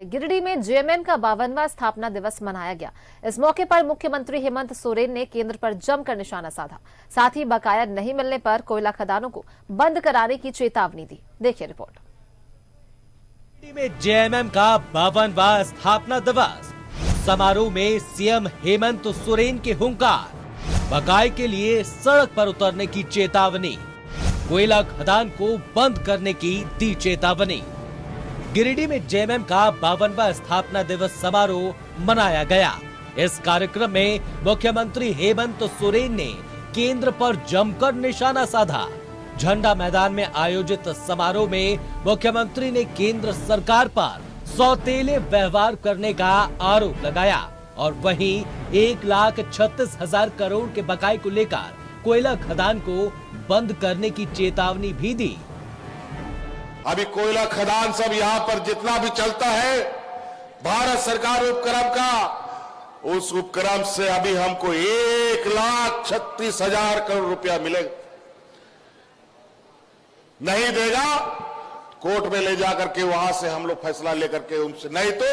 गिरिडीह में जेएमएम का 52वां स्थापना दिवस मनाया गया। इस मौके पर मुख्यमंत्री हेमंत सोरेन ने केंद्र पर जमकर निशाना साधा। साथ ही बकाया नहीं मिलने पर कोयला खदानों को बंद कराने की चेतावनी दी। देखिए रिपोर्ट। गिरिडीह में जेएमएम का 52वां स्थापना दिवस समारोह में सीएम हेमंत सोरेन के हुंकार, बकाये के लिए सड़क पर उतरने की चेतावनी, कोयला खदान को बंद करने की दी चेतावनी। गिरिडीह में जेएमएम का 52वां स्थापना दिवस समारोह मनाया गया। इस कार्यक्रम में मुख्यमंत्री हेमंत सोरेन ने केंद्र पर जमकर निशाना साधा। झंडा मैदान में आयोजित समारोह में मुख्यमंत्री ने केंद्र सरकार पर सौतेले व्यवहार करने का आरोप लगाया और वहीं 1,36,000 करोड़ के बकाये को लेकर कोयला खदान को बंद करने की चेतावनी भी दी। अभी कोयला खदान सब यहाँ पर जितना भी चलता है भारत सरकार उपक्रम का, उस उपक्रम से अभी हमको 1,36,000 करोड़ रुपया मिलेगा। नहीं देगा कोर्ट में ले जाकर के वहां से हम लोग फैसला लेकर के उनसे, नहीं तो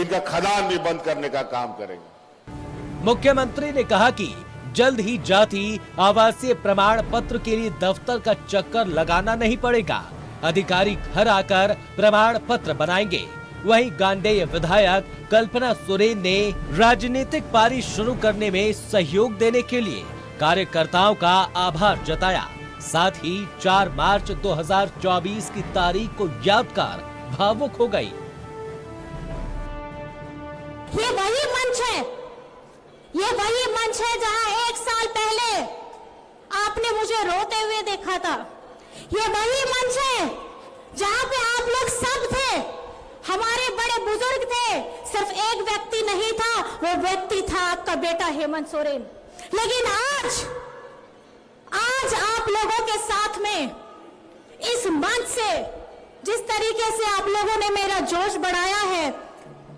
इनका खदान भी बंद करने का काम करेंगे। मुख्यमंत्री ने कहा कि जल्द ही जाति आवासीय प्रमाण पत्र के लिए दफ्तर का चक्कर लगाना नहीं पड़ेगा। अधिकारी घर आकर प्रमाण पत्र बनाएंगे। वहीं गांडेय विधायक कल्पना सोरेन ने राजनीतिक पारी शुरू करने में सहयोग देने के लिए कार्यकर्ताओं का आभार जताया। साथ ही 4 मार्च 2024 की तारीख को याद कर भावुक हो गई। ये वही मंच है, ये वही मंच है जहां 1 साल पहले आपने मुझे रोते हुए देखा था। ये वही मंच है जहां पे आप लोग सब थे, हमारे बड़े बुजुर्ग थे। सिर्फ एक व्यक्ति नहीं था, वो व्यक्ति था आपका बेटा हेमंत सोरेन। लेकिन आज आप लोगों के साथ में इस मंच से जिस तरीके से आप लोगों ने मेरा जोश बढ़ाया है,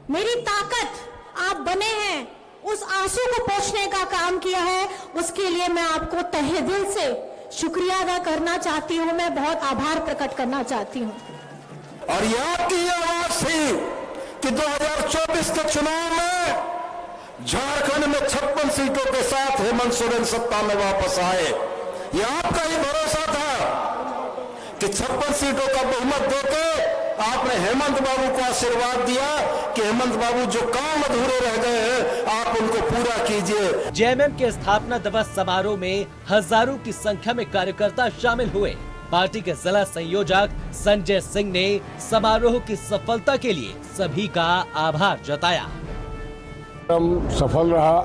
मेरी ताकत आप बने हैं, उस आंसू को पोंछने का काम किया है, उसके लिए मैं आपको तहे दिल से शुक्रिया अदा करना चाहती हूँ। मैं बहुत आभार प्रकट करना चाहती हूँ। और ये आपकी आवाज थी कि 2024 के चुनाव में झारखंड में 56 सीटों के साथ हेमंत सोरेन सत्ता में वापस आए। ये आपका ही भरोसा था कि 56 सीटों का बहुमत देके आपने हेमंत बाबू को आशीर्वाद दिया कि हेमंत बाबू जो काम अधूरे रह गए हैं आप उनको पूरा कीजिए। जेएमएम के स्थापना दिवस समारोह में हजारों की संख्या में कार्यकर्ता शामिल हुए। पार्टी के जिला संयोजक संजय सिंह ने समारोह की सफलता के लिए सभी का आभार जताया। सफल रहा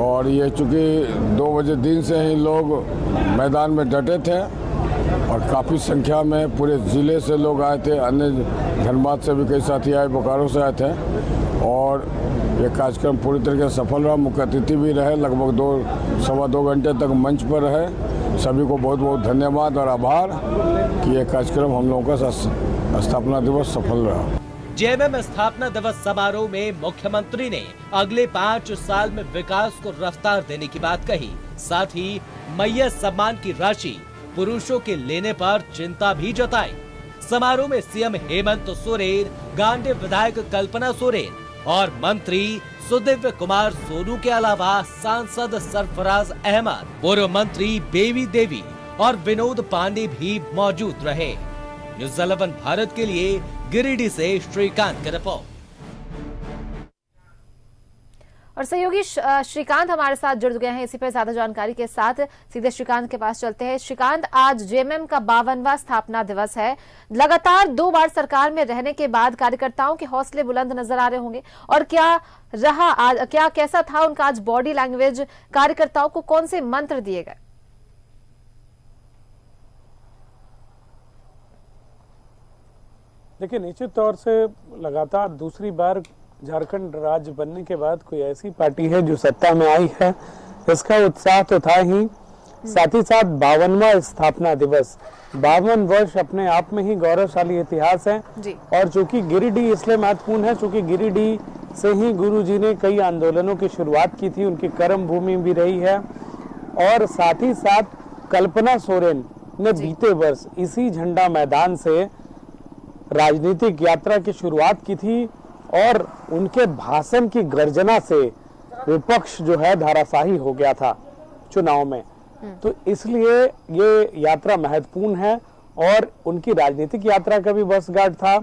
और ये चूंकि 2 बजे दिन से ही लोग मैदान में डटे थे और काफ़ी संख्या में पूरे ज़िले से लोग आए थे। अन्य धनबाद से भी कई साथी आए, बोकारो से आए थे और ये कार्यक्रम पूरी तरीके से सफल रहा। मुख्य अतिथि भी रहे, लगभग 2-2.25 घंटे तक मंच पर रहे। सभी को बहुत बहुत धन्यवाद और आभार कि ये कार्यक्रम हम लोगों का स्थापना दिवस सफल रहा। जेएमएम स्थापना दिवस समारोह में मुख्यमंत्री ने अगले 5 साल में विकास को रफ्तार देने की बात कही। साथ ही मैया सम्मान की राशि पुरुषों के लेने पर चिंता भी जताई। समारोह में सीएम हेमंत सोरेन, गांडेय विधायक कल्पना सोरेन और मंत्री सुदिव्य कुमार सोनू के अलावा सांसद सरफराज अहमद, पूर्व मंत्री बेबी देवी और विनोद पांडे भी मौजूद रहे। न्यूज़ 11 भारत के लिए गिरिडीह से श्रीकांत की रिपोर्ट। और सहयोगी श्रीकांत हमारे साथ जुड़ गए हैं। इसी पर ज्यादा जानकारी के साथ सीधे श्रीकांत के पास चलते हैं। श्रीकांत, आज जेएमएम का 52वां स्थापना दिवस है। लगातार 2 बार सरकार में रहने के बाद कार्यकर्ताओं के हौसले बुलंद नजर आ रहे होंगे और क्या रहा आज, कैसा था उनका आज बॉडी लैंग्वेज? कार्यकर्ताओं को कौन से मंत्र दिए गए? देखिए, निश्चित तौर से लगातार दूसरी बार झारखंड राज्य बनने के बाद कोई ऐसी पार्टी है जो सत्ता में आई है, इसका उत्साह तो था ही। साथ ही साथ 52वां स्थापना दिवस, 52 वर्ष अपने आप में ही गौरवशाली इतिहास है। और चूंकि गिरिडीह इसलिए महत्वपूर्ण है चूंकि गिरिडीह से ही गुरुजी ने कई आंदोलनों की शुरुआत की थी, उनकी कर्म भूमि भी रही है। और साथ ही साथ कल्पना सोरेन ने बीते वर्ष इसी झंडा मैदान से राजनीतिक यात्रा की शुरुआत की थी और उनके भाषण की गर्जना से विपक्ष जो है धाराशाही हो गया था चुनाव में। तो इसलिए ये यात्रा महत्वपूर्ण है और उनकी राजनीतिक यात्रा का भी वर्षगांठ था।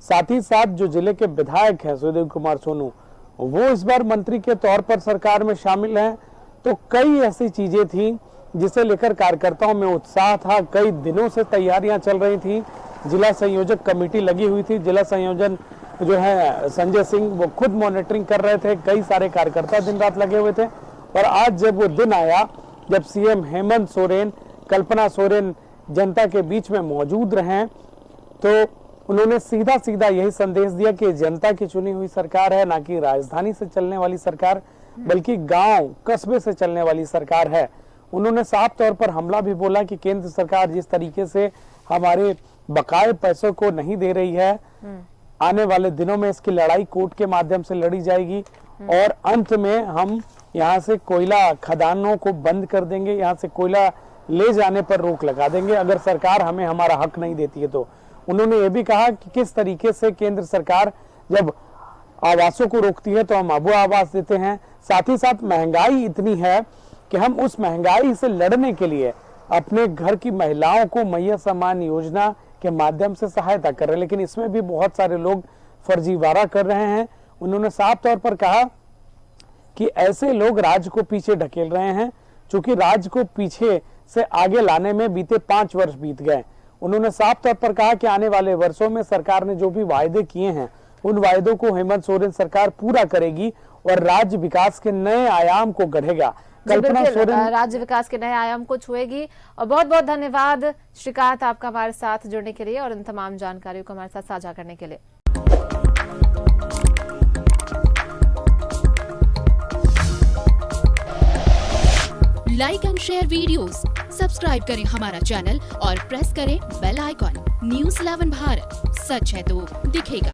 साथ ही साथ जो जिले के विधायक हैं सुदेव कुमार सोनू, वो इस बार मंत्री के तौर पर सरकार में शामिल हैं। तो कई ऐसी चीजें थी जिसे लेकर कार्यकर्ताओं में उत्साह था। कई दिनों से तैयारियां चल रही थी। जिला संयोजक कमेटी लगी हुई थी। जिला संयोजन जो है संजय सिंह वो खुद मॉनिटरिंग कर रहे थे। कई सारे कार्यकर्ता दिन रात लगे हुए थे। और आज जब वो दिन आया जब सीएम हेमंत सोरेन, कल्पना सोरेन जनता के बीच में मौजूद रहे, तो उन्होंने सीधा सीधा यही संदेश दिया कि जनता की चुनी हुई सरकार है, ना कि राजधानी से चलने वाली सरकार, बल्कि गांव कस्बे से चलने वाली सरकार है। उन्होंने साफ तौर पर हमला भी बोला कि केंद्र सरकार जिस तरीके से हमारे बकाये पैसों को नहीं दे रही है, आने वाले दिनों में इसकी लड़ाई कोर्ट के माध्यम से लड़ी जाएगी और अंत में हम यहाँ से कोयला खदानों को बंद कर देंगे, यहाँ से कोयला ले जाने पर रोक लगा देंगे अगर सरकार हमें हमारा हक नहीं देती है। तो उन्होंने ये भी कहा कि किस तरीके से केंद्र सरकार जब आवासों को रोकती है तो हम अबू आवास देते हैं। साथ ही साथ महंगाई इतनी है कि हम उस महंगाई से लड़ने के लिए अपने घर की महिलाओं को मैया सम्मान योजना के माध्यम से सहायता कर रहे हैं, लेकिन इसमें भी बहुत सारे लोग फर्जीवाड़ा कर रहे हैं। उन्होंने साफ तौर पर कहा कि ऐसे लोग राज्य को पीछे ढकेल रहे हैं, चूंकि राज्य को पीछे से आगे लाने में बीते 5 वर्ष बीत गए। उन्होंने साफ तौर पर कहा कि आने वाले वर्षों में सरकार ने जो भी वायदे किए हैं उन वायदों को हेमंत सोरेन सरकार पूरा करेगी और राज्य विकास के नए आयाम को गढ़ेगा। कल्पना सोरेन राज्य विकास के नए आयाम को छुएगी। और बहुत बहुत धन्यवाद श्रीकांत आपका हमारे साथ जुड़ने के लिए और इन तमाम जानकारियों को हमारे साथ साझा करने के लिए। Like and share videos, subscribe करें हमारा चैनल और प्रेस करें बेल आइकॉन। न्यूज़ 11 भारत, सच है तो दिखेगा।